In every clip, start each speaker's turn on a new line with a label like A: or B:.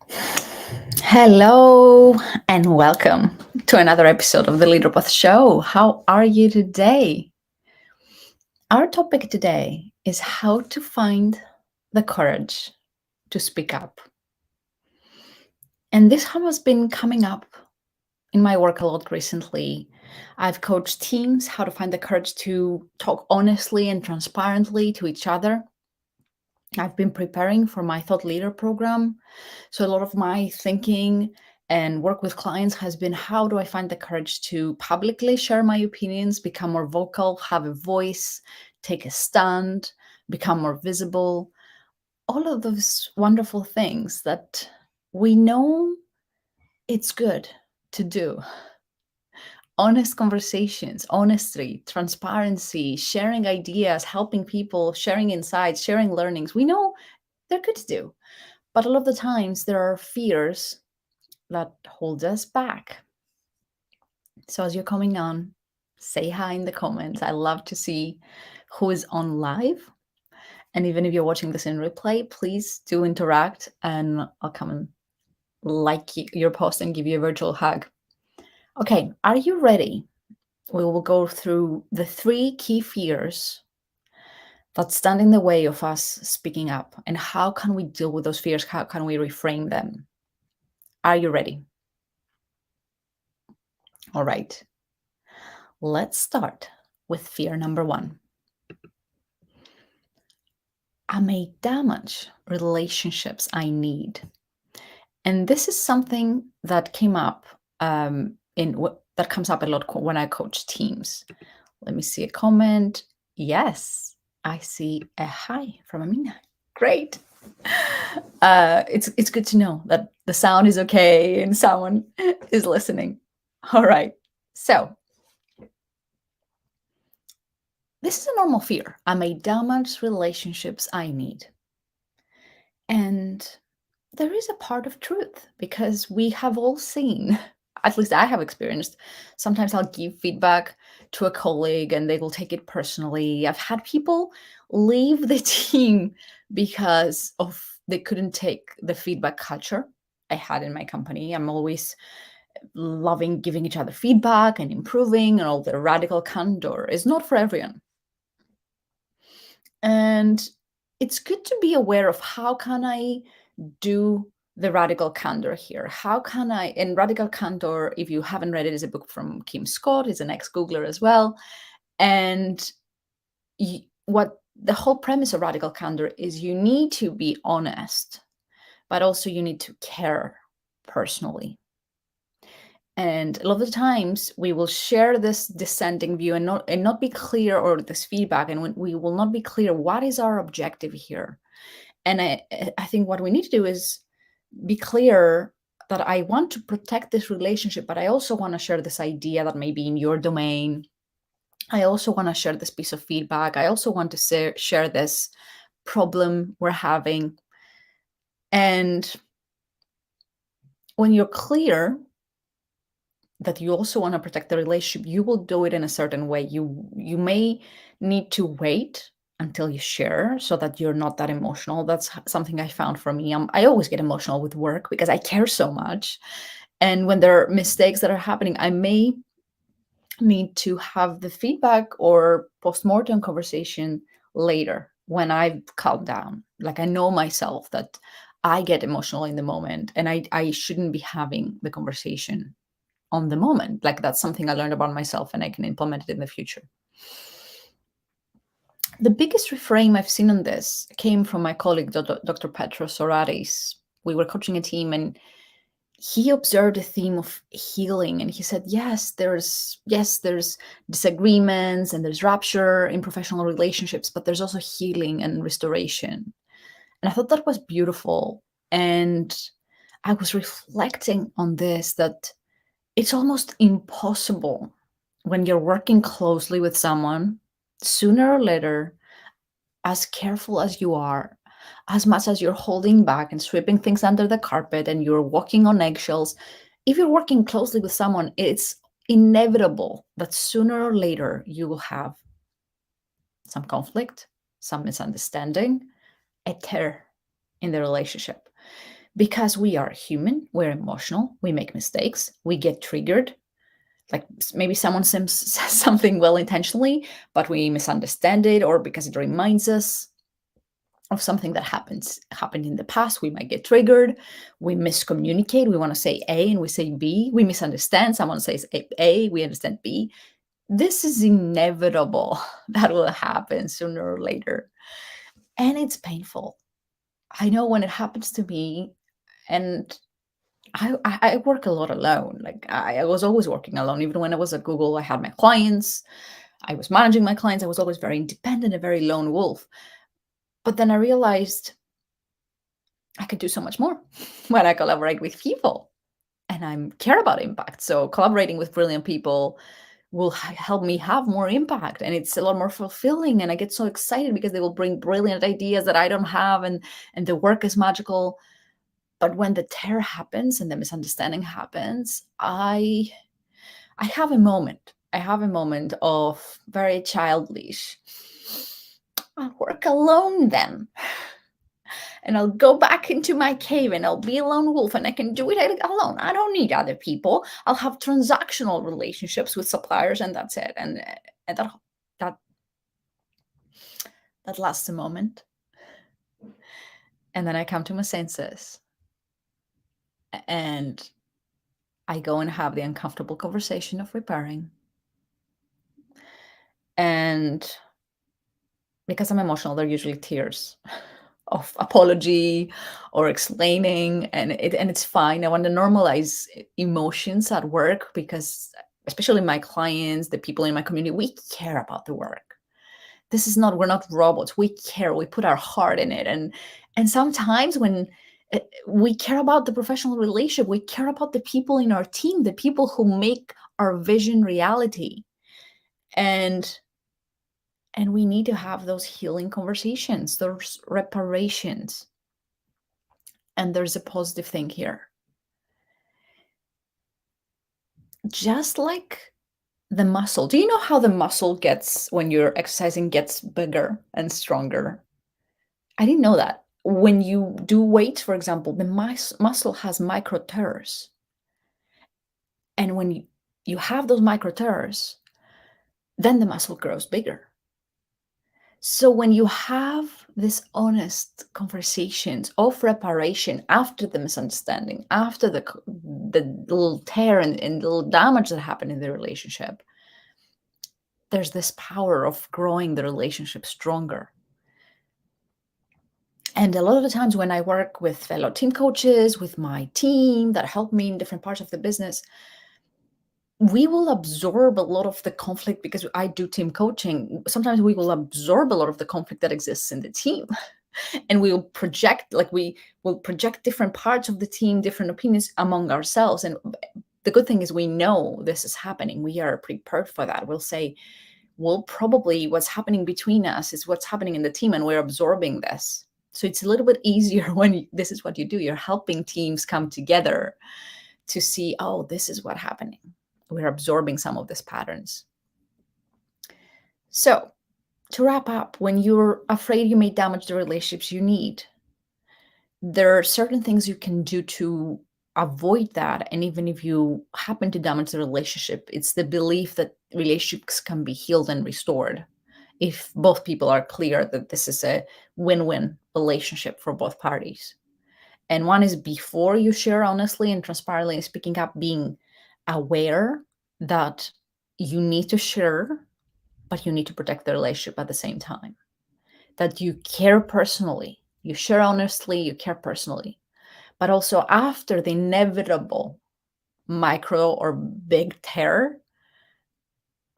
A: Hello and welcome to another episode of the Leaderpath Show. How are you today? Our topic today is how to find the courage to speak up. And this has been coming up in my work a lot recently. I've coached teams how to find the courage to talk honestly and transparently to each other. I've been preparing for my thought leader program. So a lot of my thinking and work with clients has been how do I find the courage to publicly share my opinions, become more vocal, have a voice, take a stand, become more visible. All of those wonderful things that we know it's good to do. Honest conversations, honesty, transparency, sharing ideas, helping people, sharing insights, sharing learnings. We know they're good to do. But a lot of the times there are fears that hold us back. So as you're coming on, say hi in the comments. I love to see who is on live. And even if you're watching this in replay, please do interact and I'll come and like your post and give you a virtual hug. Okay, are you ready? We will go through the 3 key fears that stand in the way of us speaking up and how can we deal with those fears? How can we reframe them? Are you ready? All right. Let's start with fear number 1. I may damage relationships I need. And this is something that came up that comes up a lot when I coach teams. Let me see a comment. Yes, I see a hi from Amina. Great. It's good to know that the sound is okay and someone is listening. All right. So this is a normal fear. I may damage relationships I need. And there is a part of truth because we have all seen, at least I have experienced, sometimes I'll give feedback to a colleague and they will take it personally. I've had people leave the team because of they couldn't take the feedback culture I had in my company. I'm always loving giving each other feedback and improving, and all the radical candor is not for everyone. And it's good to be aware of how can I do the radical candor here. How can I, in Radical Candor, if you haven't read it, is a book from Kim Scott, he's an ex-Googler as well. And what the whole premise of radical candor is you need to be honest, but also you need to care personally. And a lot of the times we will share this dissenting view and not be clear, or this feedback, and we will not be clear what is our objective here. And I think what we need to do is be clear that I want to protect this relationship, but I also want to share this idea that may be in your domain. I also want to share this piece of feedback. I also want to share this problem we're having. And when you're clear that you also want to protect the relationship, you will do it in a certain way. You may need to wait until you share so that you're not that emotional. That's something I found for me. I always get emotional with work because I care so much. And when there are mistakes that are happening, I may need to have the feedback or post-mortem conversation later when I've calmed down. Like I know myself that I get emotional in the moment and I shouldn't be having the conversation on the moment. Like that's something I learned about myself and I can implement it in the future. The biggest reframe I've seen on this came from my colleague, Dr. Petros Soratis. We were coaching a team and he observed a theme of healing, and he said, yes, there's disagreements and there's rupture in professional relationships, but there's also healing and restoration. And I thought that was beautiful. And I was reflecting on this, that it's almost impossible when you're working closely with someone, sooner or later, as careful as you are, as much as you're holding back and sweeping things under the carpet and you're walking on eggshells, if you're working closely with someone, it's inevitable that sooner or later you will have some conflict, some misunderstanding, a tear in the relationship. because we are human, we're emotional, we make mistakes, we get triggered. Like maybe someone says something well intentionally, but we misunderstand it, or because it reminds us of something that happened in the past, we might get triggered. We miscommunicate. We want to say A and we say B. We misunderstand. Someone says A, we understand B. This is inevitable. That will happen sooner or later, and it's painful. I know when it happens to me, and I work a lot alone. Like I was always working alone. Even when I was at Google, I had my clients. I was managing my clients. I was always very independent, a very lone wolf. But then I realized I could do so much more when I collaborate with people, and I care about impact. So collaborating with brilliant people will help me have more impact, and it's a lot more fulfilling. And I get so excited because they will bring brilliant ideas that I don't have, and the work is magical. But when the tear happens and the misunderstanding happens, I have a moment. I have a moment of very childish. I'll work alone then. And I'll go back into my cave and I'll be a lone wolf and I can do it alone. I don't need other people. I'll have transactional relationships with suppliers and that's it. And that that lasts a moment. And then I come to my senses and I go and have the uncomfortable conversation of repairing. And because I'm emotional, they're usually tears of apology or explaining, and it's fine. I want to normalize emotions at work because, especially my clients, the people in my community, we care about the work. This is not, we're not robots. We care. We put our heart in it, and sometimes when we care about the professional relationship, we care about the people in our team, the people who make our vision reality, and we need to have those healing conversations, those reparations. And there's a positive thing here. Just like the muscle. Do you know how the muscle gets, when you're exercising, gets bigger and stronger? I didn't know that. When you do weights, for example, the muscle has micro tears. And when you have those micro tears, then the muscle grows bigger. So when you have this honest conversations of reparation after the misunderstanding, after the little tear and little damage that happened in the relationship, there's this power of growing the relationship stronger. And a lot of the times when I work with fellow team coaches, with my team that help me in different parts of the business, we will absorb a lot of the conflict because I do team coaching. Sometimes we will absorb a lot of the conflict that exists in the team. And we will project, like we will project different parts of the team, different opinions among ourselves. And the good thing is we know this is happening. We are prepared for that. We'll say, well, probably what's happening between us is what's happening in the team, and we're absorbing this. So it's a little bit easier when this is what you do. You're helping teams come together to see, oh, this is what's happening. We're absorbing some of these patterns. So to wrap up, when you're afraid you may damage the relationships you need, there are certain things you can do to avoid that. And even if you happen to damage the relationship, it's the belief that relationships can be healed and restored if both people are clear that this is a win-win relationship for both parties. And one is, before you share honestly and transparently and speaking up, being aware that you need to share, but you need to protect the relationship at the same time. That you care personally, you share honestly, you care personally. But also after the inevitable micro or big tear,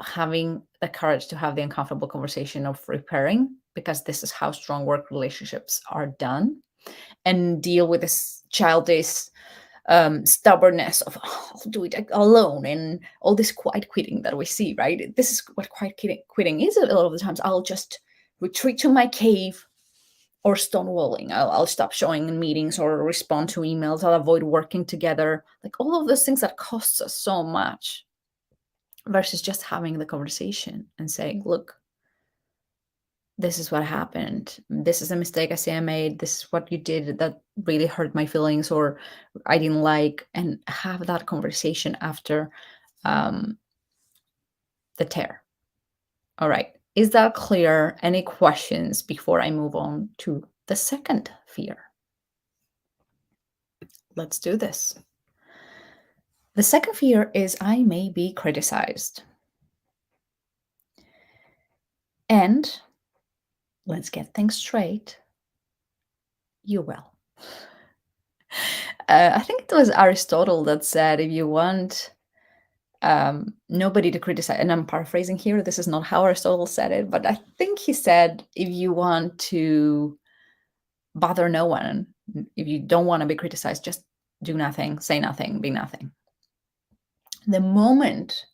A: having the courage to have the uncomfortable conversation of repairing, because this is how strong work relationships are done, and deal with this childish stubbornness of, oh, I'll do it alone, and all this quiet quitting that we see, right? This is what quiet quitting is. A lot of the times I'll just retreat to my cave, or stonewalling. I'll stop showing in meetings or respond to emails. I'll avoid working together. Like all of those things that costs us so much, versus just having the conversation and saying, look, this is what happened. This is a mistake I say I made. This is what you did that really hurt my feelings or I didn't like, and have that conversation after um, the tear. All right. Is that clear? Any questions before I move on to the second fear? Let's do this. The second fear is I may be criticized. And let's get things straight. You will. I think it was Aristotle that said if you want nobody to criticize, and I'm paraphrasing here, this is not how Aristotle said it, but I think he said if you want to bother no one, if you don't want to be criticized, just do nothing, say nothing, be nothing. The moment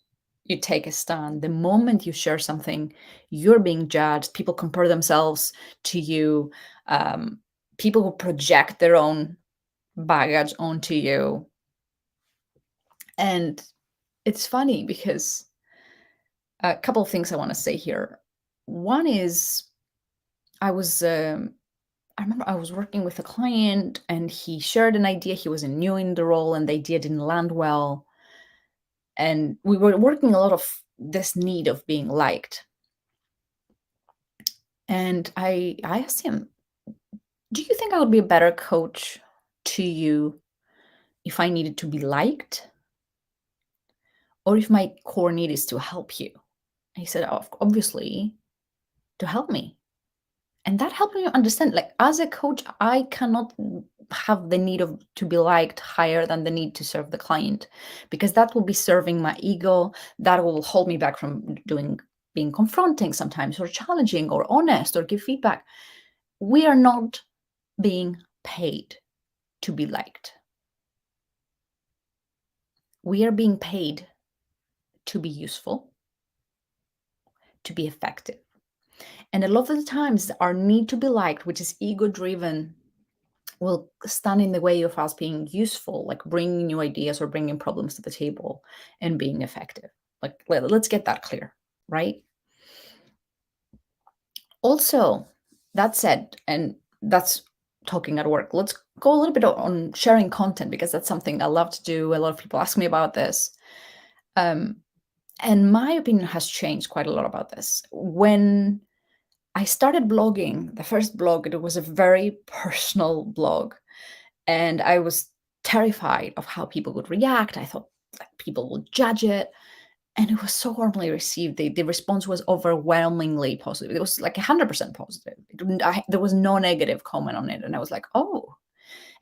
A: you take a stand, the moment you share something, you're being judged. People compare themselves to you. People will project their own baggage onto you. And it's funny because a couple of things I want to say here. One is I remember I was working with a client and he shared an idea. He was new in the role and the idea didn't land well. And we were working a lot of this need of being liked. And I asked him, do you think I would be a better coach to you if I needed to be liked? Or if my core need is to help you? And he said, obviously, to help me. And that helped me understand, like, as a coach, I cannot have the need of to be liked higher than the need to serve the client, because that will be serving my ego. That will hold me back from being confronting sometimes, or challenging, or honest, or give feedback. We are not being paid to be liked. We are being paid to be useful, to be effective. And a lot of the times, our need to be liked, which is ego driven, will stand in the way of us being useful, like bringing new ideas or bringing problems to the table and being effective. Like, let's get that clear, right? Also, that said, and that's talking at work, let's go a little bit on sharing content, because that's something I love to do. A lot of people ask me about this. And my opinion has changed quite a lot about this. When I started blogging, the first blog, it was a very personal blog. And I was terrified of how people would react. I thought like people would judge it. And it was so warmly received. The response was overwhelmingly positive. It was like 100% positive. There was no negative comment on it. And I was like, oh.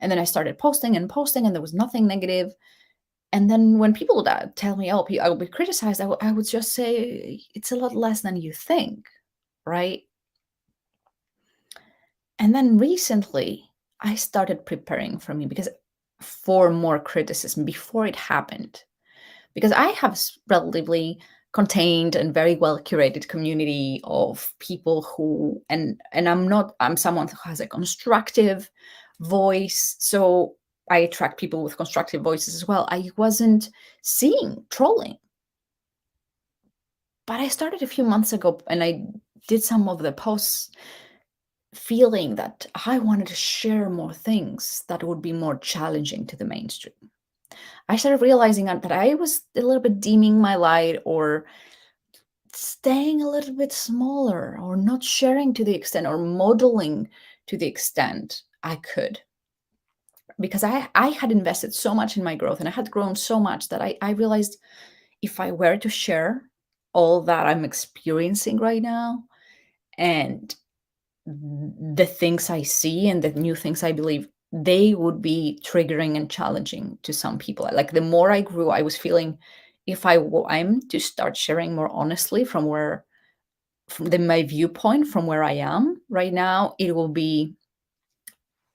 A: And then I started posting, and there was nothing negative. And then when people would tell me, oh, I would be criticized, I would just say, it's a lot less than you think, right? And then recently, I started preparing for more criticism before it happened, because I have relatively contained and very well curated community of people who, and I'm someone who has a constructive voice, so I attract people with constructive voices as well. I wasn't seeing trolling, but I started a few months ago, and I did some of the posts feeling that I wanted to share more things that would be more challenging to the mainstream. I started realizing that I was a little bit dimming my light, or staying a little bit smaller, or not sharing to the extent, or modeling to the extent I could. Because I had invested so much in my growth, and I had grown so much that I realized if I were to share all that I'm experiencing right now, and the things I see and the new things I believe, they would be triggering and challenging to some people. Like, the more I grew, I was feeling if I'm to start sharing more honestly from my viewpoint, from where I am right now, it will be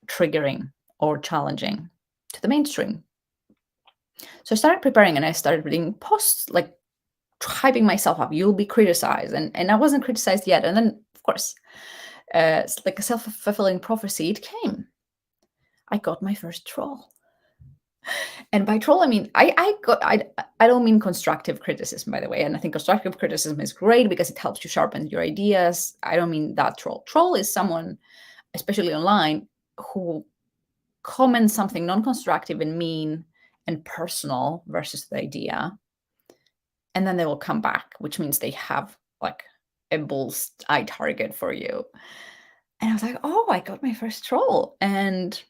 A: triggering or challenging to the mainstream. So I started preparing, and I started reading posts, like hyping myself up. You'll be criticized. And I wasn't criticized yet. And then, of course, it's like a self-fulfilling prophecy, it came. I got my first troll. And by troll, I mean I don't mean constructive criticism, by the way. And I think constructive criticism is great because it helps you sharpen your ideas. I don't mean that troll. Troll is someone, especially online, who comments something non-constructive and mean and personal versus the idea, and then they will come back, which means they have like a bull's eye target for you. And I was like, oh, I got my first troll. And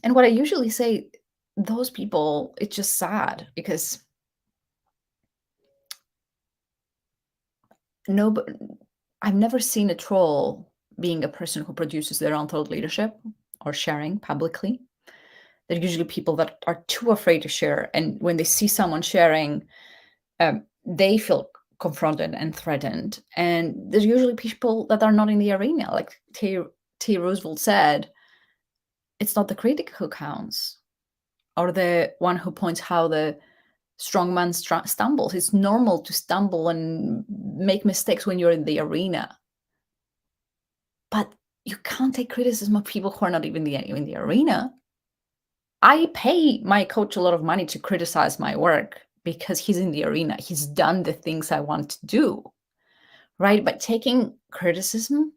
A: what I usually say, those people, it's just sad because no, I've never seen a troll being a person who produces their own thought leadership or sharing publicly. They're usually people that are too afraid to share. And when they see someone sharing, they feel confronted and threatened. And there's usually people that are not in the arena. Like T. Roosevelt said, it's not the critic who counts or the one who points how the strong man stumbles. It's normal to stumble and make mistakes when you're in the arena. But you can't take criticism of people who are not even in the arena. I pay my coach a lot of money to criticize my work because he's in the arena. He's done the things I want to do, right? But taking criticism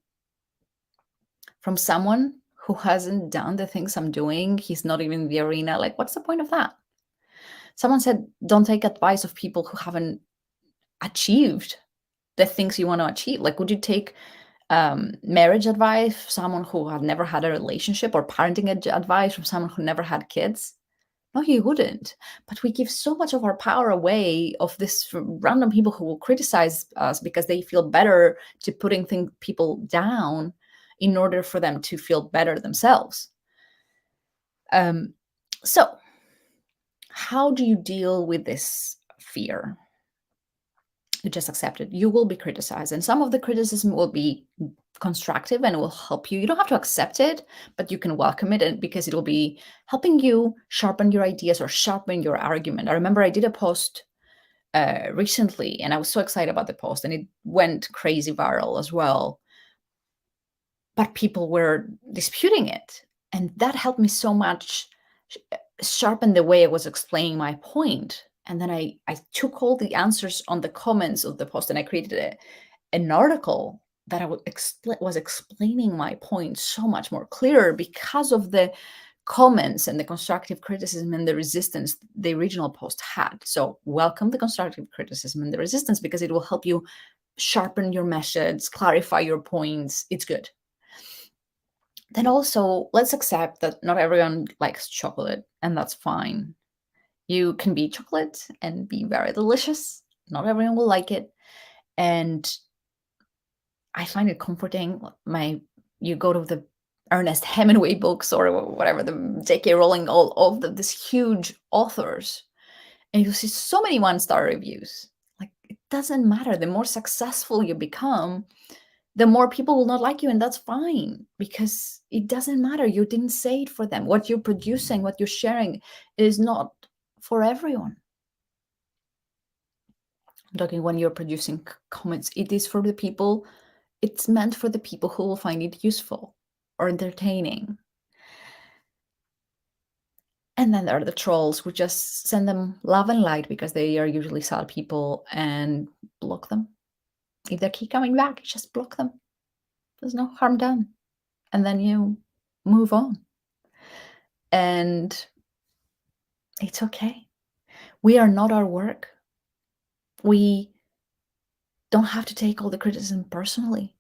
A: from someone who hasn't done the things I'm doing, he's not even in the arena, like, what's the point of that? Someone said, don't take advice of people who haven't achieved the things you want to achieve. Like, would you take marriage advice, someone who had never had a relationship, or parenting advice from someone who never had kids? No, you wouldn't. But we give so much of our power away of this random people who will criticize us because they feel better to putting people down in order for them to feel better themselves. So how do you deal with this fear? You just accept it. You will be criticized, and some of the criticism will be constructive and it will help you. You don't have to accept it, but you can welcome it, and because it will be helping you sharpen your ideas or sharpen your argument. I remember I did a post recently, and I was so excited about the post, and it went crazy viral as well. But people were disputing it, and that helped me so much sharpen the way I was explaining my point. And then I took all the answers on the comments of the post, and I created an article that I was explaining my point so much more clearer because of the comments and the constructive criticism and the resistance the original post had. So welcome the constructive criticism and the resistance, because it will help you sharpen your message, clarify your points. It's good. Then also, let's accept that not everyone likes chocolate, and that's fine. You can be chocolate and be very delicious. Not everyone will like it. And I find it comforting. You go to the Ernest Hemingway books or whatever, the J.K. Rowling, all of these huge authors, and you see so many one-star reviews. Like, it doesn't matter. The more successful you become, the more people will not like you, and that's fine, because it doesn't matter. You didn't say it for them. What you're producing, what you're sharing, is not for everyone. I'm talking when you're producing comments, it is for the people. It's meant for the people who will find it useful or entertaining. And then there are the trolls who just send them love and light because they are usually sad people, and block them. If they keep coming back, just block them. There's no harm done. And then you move on. And it's okay. We are not our work. We don't have to take all the criticism personally.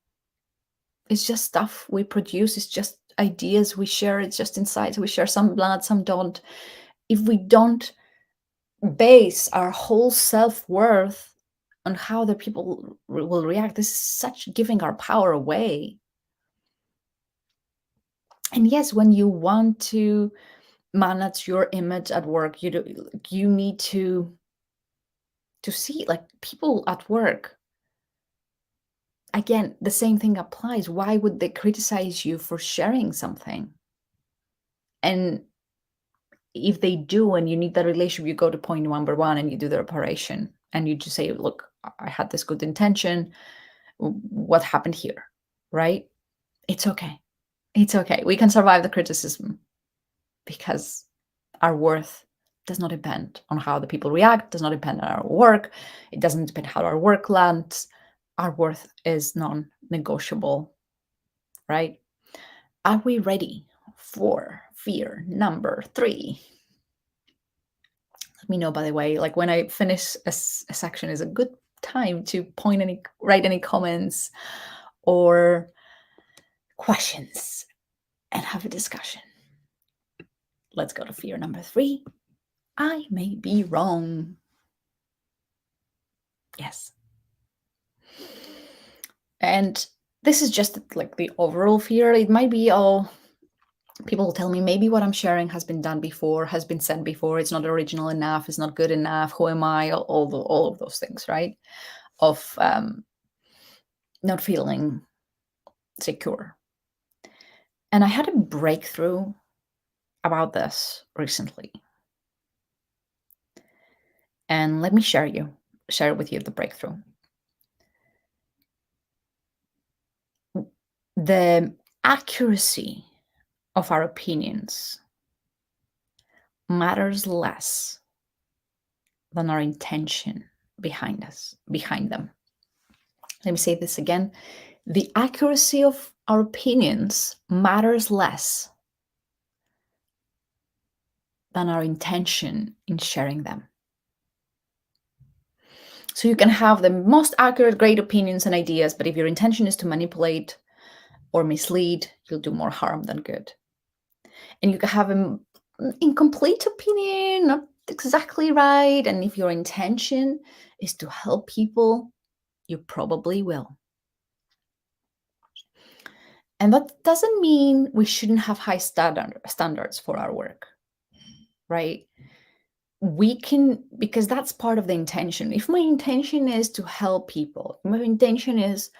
A: It's just stuff we produce. It's just ideas we share. It's just insights we share. Some land, some don't. If we don't base our whole self-worth on how the people will react, this is such giving our power away. And yes, when you want to manage your image at work, you need to see, like, people at work. Again, the same thing applies. Why would they criticize you for sharing something? And if they do, and you need that relationship, you go to point number one and you do the reparation, and you just say, look, I had this good intention. What happened here? Right? It's okay. It's okay. We can survive the criticism because Our worth does not depend on how the people react, does not depend on our work. It doesn't depend how our work lands. Our worth is non-negotiable, right? Are we ready for fear number 3? Let me know, by the way, like when I finish a section is a good time to write any comments or questions and have a discussion. Let's go to fear number 3. I may be wrong. Yes. And this is just like the overall fear. It might be, people will tell me maybe what I'm sharing has been done before, has been said before. It's not original enough. It's not good enough. Who am I? All of those things, right? Of not feeling secure. And I had a breakthrough about this recently. And let me share with you the breakthrough. The accuracy of our opinions matters less than our intention behind them. Let me say this again. The accuracy of our opinions matters less than our intention in sharing them. So you can have the most accurate, great opinions and ideas, but if your intention is to manipulate or mislead, you'll do more harm than good. And you can have an incomplete opinion, not exactly right. And if your intention is to help people, you probably will. And that doesn't mean we shouldn't have high standards for our work, right? We can, because that's part of the intention. If my intention is to help people, my intention is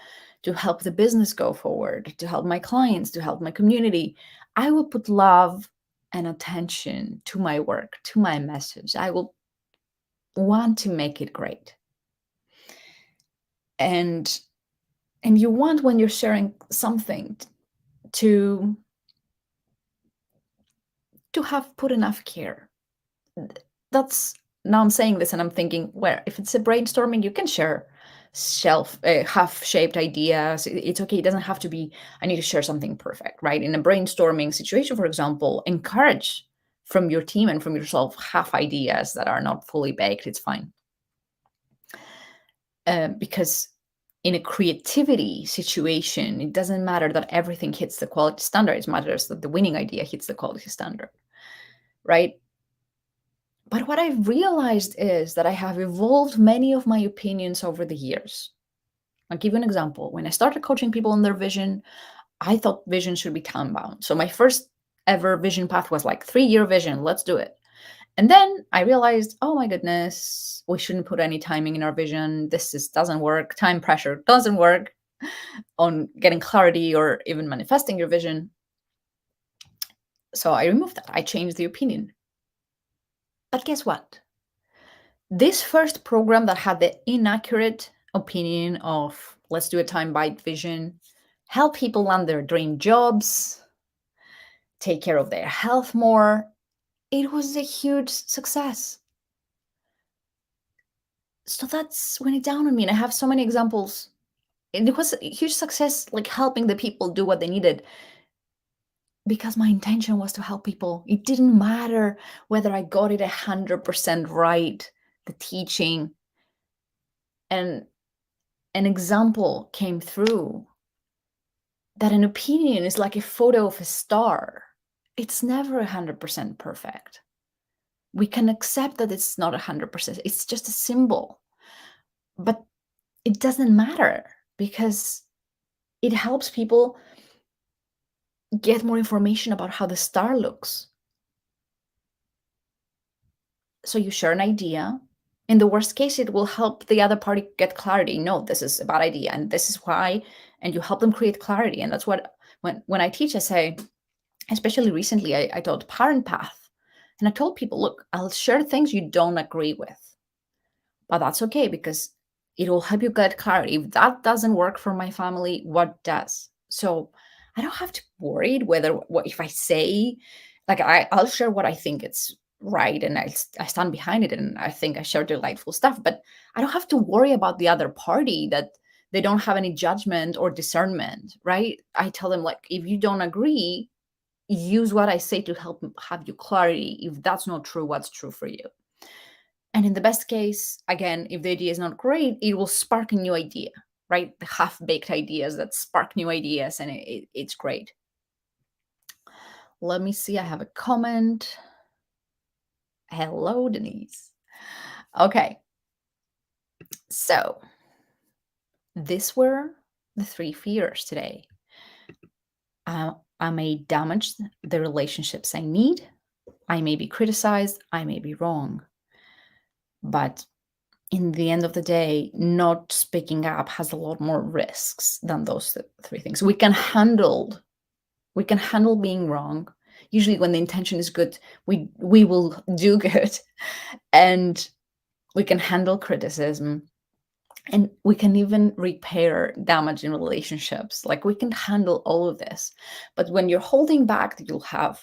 A: to help the business go forward, to help my clients, to help my community, I will put love and attention to my work, to my message. I will want to make it great. And you want, when you're sharing something, to have put enough care. That's, now I'm saying this and I'm thinking, where if it's a brainstorming, you can share half-shaped ideas. It's okay. It doesn't have to be, I need to share something perfect, right? In a brainstorming situation, for example, encourage from your team and from yourself half ideas that are not fully baked. It's fine. Because in a creativity situation, it doesn't matter that everything hits the quality standard. It matters that the winning idea hits the quality standard, right? But what I've realized is that I have evolved many of my opinions over the years. I'll give you an example. When I started coaching people on their vision, I thought vision should be time bound. So my first ever vision path was like 3-year vision. Let's do it. And then I realized, oh my goodness, we shouldn't put any timing in our vision. This doesn't work. Time pressure doesn't work on getting clarity or even manifesting your vision. So I removed that. I changed the opinion. But guess what? This first program that had the inaccurate opinion of let's do a time-bound vision, help people land their dream jobs, take care of their health more, it was a huge success. So that's when it dawned on me, and I have so many examples. And it was a huge success, like helping the people do what they needed, because my intention was to help people. It didn't matter whether I got it 100% right, the teaching. And an example came through that an opinion is like a photo of a star. It's never 100% perfect. We can accept that it's not 100%. It's just a symbol. But it doesn't matter because it helps people get more information about how the star looks. So you share an idea. In the worst case, it will help the other party get clarity. No, this is a bad idea and this is why. And you help them create clarity. And that's what, when I teach, I say, especially recently, I taught Parent Path. And I told people, look, I'll share things you don't agree with. But that's okay because it will help you get clarity. If that doesn't work for my family, what does? So I don't have to worry whether what if I say, like I'll share what I think it's right, and I stand behind it, and I think I share delightful stuff, but I don't have to worry about the other party, that they don't have any judgment or discernment, right? I tell them, like, if you don't agree, use what I say to help have you clarity. If that's not true, what's true for you? And in the best case, again, if the idea is not great, it will spark a new idea, right? The half-baked ideas that spark new ideas, and it's great. Let me see. I have a comment. Hello, Denise. Okay. So these were the 3 fears today. I may damage the relationships I need. I may be criticized. I may be wrong. But in the end of the day, not speaking up has a lot more risks than those 3 things. We can handle being wrong. Usually when the intention is good, we will do good, and we can handle criticism, and we can even repair damage in relationships. Like, we can handle all of this. But when you're holding back, you'll have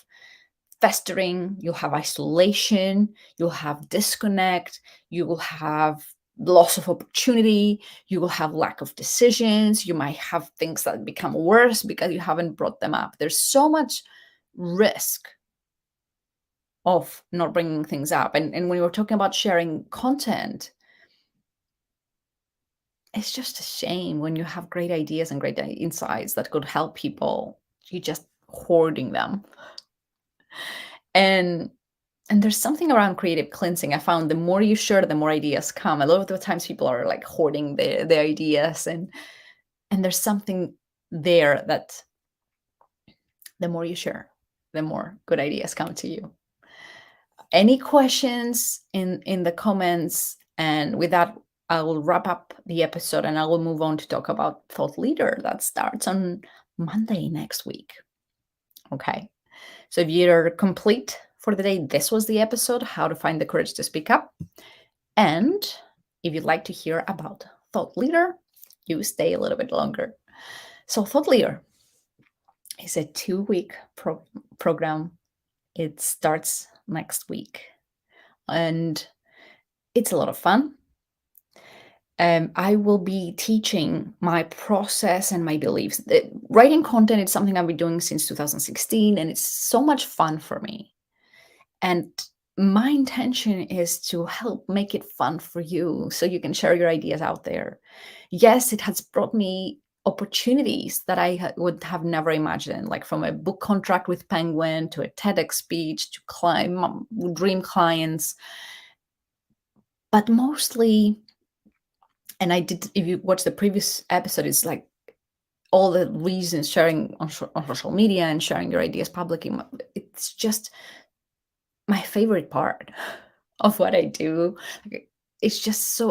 A: festering, you'll have isolation, you'll have disconnect, you will have loss of opportunity, you will have lack of decisions, you might have things that become worse because you haven't brought them up. There's so much risk of not bringing things up. And when we're talking about sharing content, it's just a shame when you have great ideas and great insights that could help people, you just hoarding them. And there's something around creative cleansing. I found the more you share, the more ideas come. A lot of the times people are like hoarding the ideas, and there's something there that the more you share, the more good ideas come to you. Any questions in the comments? And with that, I will wrap up the episode, and I will move on to talk about Thought Leader that starts on Monday next week. Okay. So if you're complete for the day, this was the episode, How to Find the Courage to Speak Up. And if you'd like to hear about Thought Leader, you stay a little bit longer. So Thought Leader is a 2-week program. It starts next week, and it's a lot of fun. I will be teaching my process and my beliefs. Writing content is something I've been doing since 2016, and it's so much fun for me. And my intention is to help make it fun for you so you can share your ideas out there. Yes, it has brought me opportunities that I would have never imagined, like from a book contract with Penguin to a TEDx speech to dream clients. But mostly, and if you watch the previous episode, it's like all the reasons sharing on social media and sharing your ideas publicly. It's just my favorite part of what I do. It's just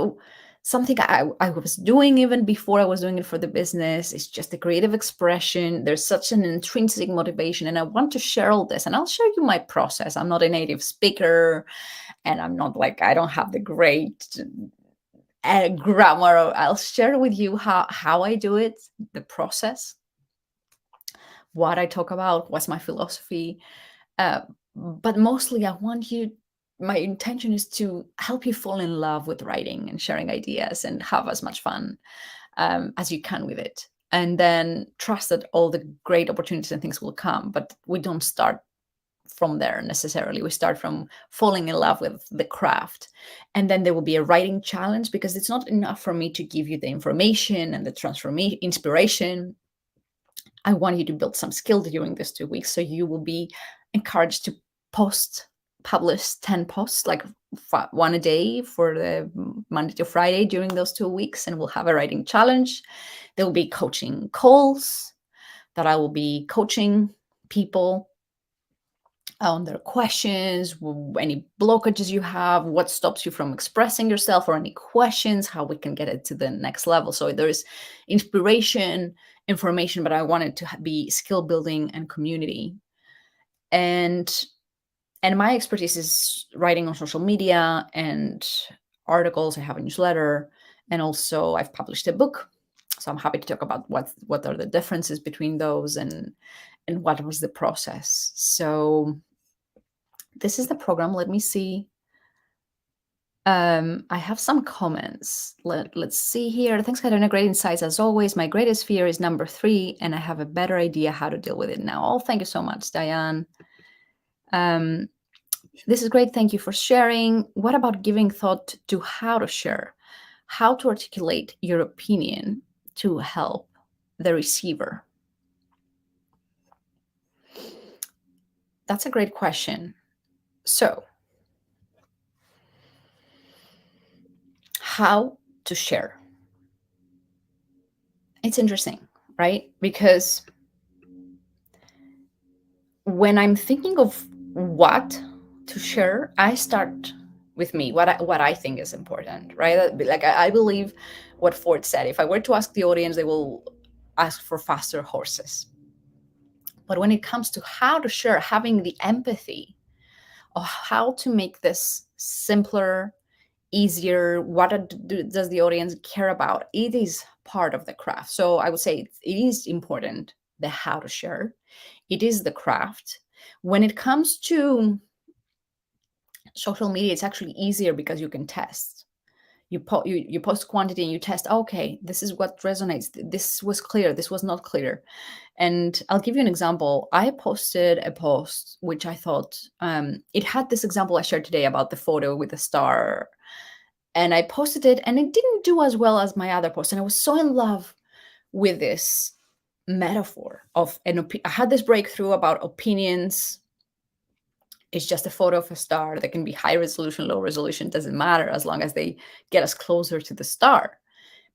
A: something I was doing even before I was doing it for the business. It's just a creative expression. There's such an intrinsic motivation, and I want to share all this. And I'll share you my process. I'm not a native speaker, and I'm not like, I don't have the great grammar. I'll share with you how I do it, the process, what I talk about, what's my philosophy. But mostly my intention is to help you fall in love with writing and sharing ideas and have as much fun as you can with it. And then trust that all the great opportunities and things will come. But we don't start from there necessarily. We start from falling in love with the craft. And then there will be a writing challenge, because it's not enough for me to give you the information and the transformation, inspiration. I want you to build some skill during these 2 weeks. So you will be encouraged to publish 10 posts, like one a day for the Monday to Friday during those 2 weeks. And we'll have a writing challenge. There will be coaching calls that I will be coaching people on their questions, any blockages you have, what stops you from expressing yourself, or any questions, how we can get it to the next level. So there's inspiration, information, but I want it to be skill building and community. And my expertise is writing on social media and articles. I have a newsletter, and also I've published a book. So I'm happy to talk about what are the differences between those and what was the process. So this is the program. Let me see. I have some comments. Let's see here. Thanks, Katarina. Great insights as always. My greatest fear is number 3, and I have a better idea how to deal with it now. Oh, thank you so much, Diane. This is great. Thank you for sharing. What about giving thought to how to share, how to articulate your opinion to help the receiver? That's a great question. So, how to share? It's interesting, right? Because when I'm thinking of what to share, I start with me, what I think is important, right? Like I believe what Ford said. If I were to ask the audience, they will ask for faster horses. But when it comes to how to share, having the empathy of how to make this simpler, easier, does the audience care about? It is part of the craft. So I would say it is important, the how to share. It is the craft. When it comes to social media, it's actually easier because you can test. You post quantity and you test, okay, this is what resonates. This was clear. This was not clear. And I'll give you an example. I posted a post which I thought it had this example I shared today about the photo with the star. And I posted it and it didn't do as well as my other post. And I was so in love with this metaphor of I had this breakthrough about opinions. It's just a photo of a star that can be high resolution, low resolution, doesn't matter as long as they get us closer to the star.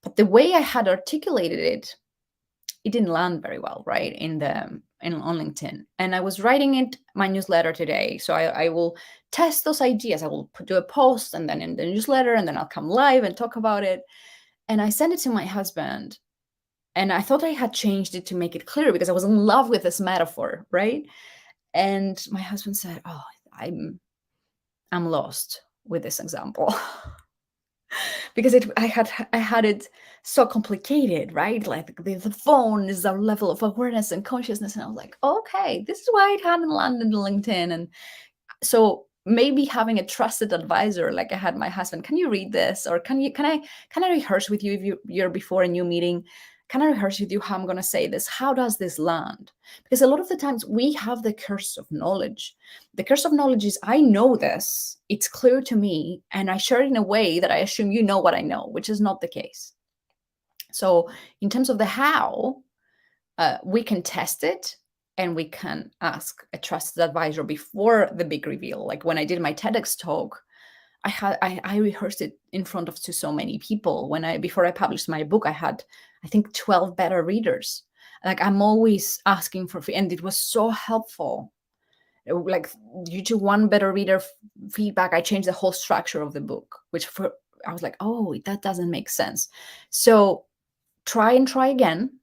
A: But the way I had articulated it, it didn't land very well, right? On LinkedIn. And I was writing it my newsletter today. So I will test those ideas. I will do a post and then in the newsletter, and then I'll come live and talk about it. And I sent it to my husband. And I thought I had changed it to make it clear because I was in love with this metaphor, right? And my husband said, "Oh, I'm lost with this example." Because I had it so complicated, right? Like the phone is our level of awareness and consciousness, and I was like, okay, this is why it hadn't landed on LinkedIn. And so maybe having a trusted advisor, like I had my husband, can you read this, or can I rehearse with you if you're before a new meeting? Can I rehearse with you how I'm going to say this? How does this land? Because a lot of the times we have the curse of knowledge. The curse of knowledge is I know this, it's clear to me, and I share it in a way that I assume you know what I know, which is not the case. So in terms of the how, we can test it and we can ask a trusted advisor before the big reveal. Like when I did my TEDx talk, I rehearsed it in front of so many people. Before I published my book, I had, I think, 12 beta readers. Like I'm always asking for, and it was so helpful. Like due to one beta reader feedback, I changed the whole structure of the book, I was like, oh, that doesn't make sense. So try and try again,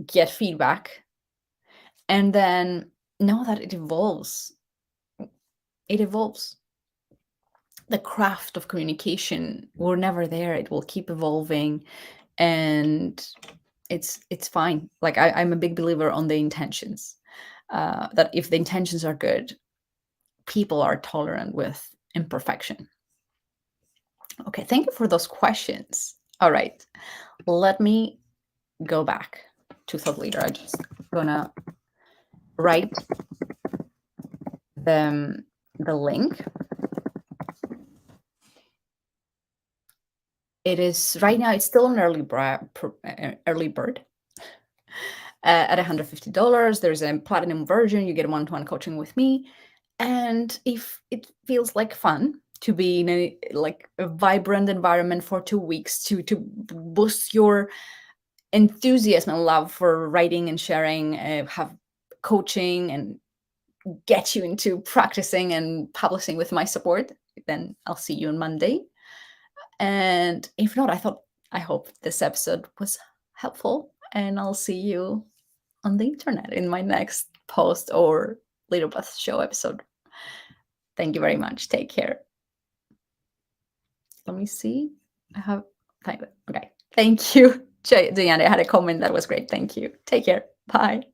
A: get feedback, and then know that it evolves. It evolves. The craft of communication, we're never there. It will keep evolving, and it's fine. Like I'm a big believer on the intentions, that if the intentions are good, people are tolerant with imperfection. Okay, thank you for those questions. All right, let me go back to thought leader. I just gonna write the link. It is right now, it's still an early bird at $150. There's a platinum version. You get one-to-one coaching with me. And if it feels like fun to be in a vibrant environment for 2 weeks to boost your enthusiasm and love for writing and sharing, have coaching and get you into practicing and publishing with my support, then I'll see you on Monday. And if not, I hope this episode was helpful, and I'll see you on the internet in my next post or Leaderpath Show episode. Thank you very much. Take care. Let me see. Okay. Thank you. Diana, I had a comment that was great. Thank you. Take care. Bye.